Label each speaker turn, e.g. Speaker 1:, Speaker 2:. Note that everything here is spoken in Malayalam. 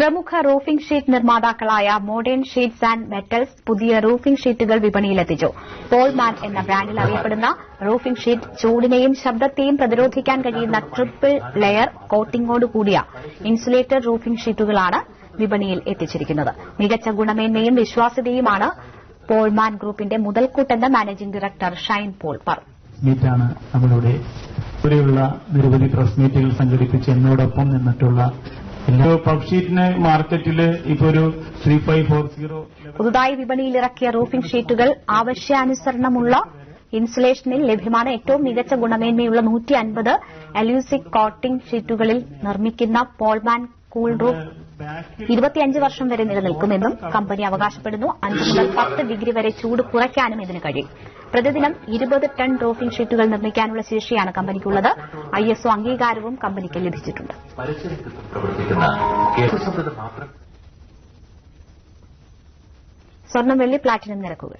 Speaker 1: പ്രമുഖ റൂഫിംഗ് ഷീറ്റ് നിർമ്മാതാക്കളായ മോഡേൺ ഷീറ്റ്സ് ആൻഡ് മെറ്റൽസ് പുതിയ റൂഫിംഗ് ഷീറ്റുകൾ വിപണിയിലെത്തിച്ചു. പോൾമാൻ എന്ന ബ്രാൻഡിൽ അറിയപ്പെടുന്ന റൂഫിംഗ് ഷീറ്റ് ചൂടിനെയും ശബ്ദത്തെയും പ്രതിരോധിക്കാൻ കഴിയുന്ന ട്രിപ്പിൾ ലെയർ കോട്ടിംഗോടുകൂടിയ ഇൻസുലേറ്റഡ് റൂഫിംഗ് ഷീറ്റുകളാണ് വിപണിയിൽ എത്തിച്ചിരിക്കുന്നത്. മികച്ച ഗുണമേന്മയും വിശ്വാസ്യതയുമാണ് പോൾമാൻ ഗ്രൂപ്പിന്റെ മുതൽക്കൂട്ടെന്ന് മാനേജിംഗ് ഡയറക്ടർ ഷൈൻ പോൾ പറഞ്ഞു.
Speaker 2: മീറ്റാണ് നമ്മളിവിടെ ഇവിടെയുള്ള നിരവധി പ്രസ് മീറ്റുകൾ സംഘടിപ്പിച്ച് എന്നോടൊപ്പം നിന്നിട്ടുള്ള പഫ് ഷീറ്റിന് മാർക്കറ്റിൽ ഇപ്പോൾ ഒരു 3540
Speaker 1: പുതുതായി വിപണിയിലിറക്കിയ റൂഫിംഗ് ഷീറ്റുകൾ ആവശ്യാനുസരണമുള്ള ഇൻസുലേഷനിൽ ലഭ്യമാണ്. ഏറ്റവും മികച്ച ഗുണമേന്മയുള്ള 150 എലൂസിക് കോട്ടിംഗ് ഷീറ്റുകളിൽ നിർമ്മിക്കുന്ന പോൾമാൻ കൂൾ റൂഫ് 25 വർഷം വരെ നിലനിൽക്കുമെന്നും കമ്പനി അവകാശപ്പെടുന്നു. 5 മുതൽ 10 ഡിഗ്രി വരെ ചൂട് കുറയ്ക്കാനും ഇതിന് കഴിയും. പ്രതിദിനം 20 ടൺ റൂഫിംഗ് ഷീറ്റുകൾ നിർമ്മിക്കാനുള്ള ശേഷിയാണ് കമ്പനിക്കുള്ളത്. ISO അംഗീകാരവും കമ്പനിക്ക് ലഭിച്ചിട്ടുണ്ട്. സ്വർണം, വെള്ളി, പ്ലാറ്റിനം നിരക്കുകൾ.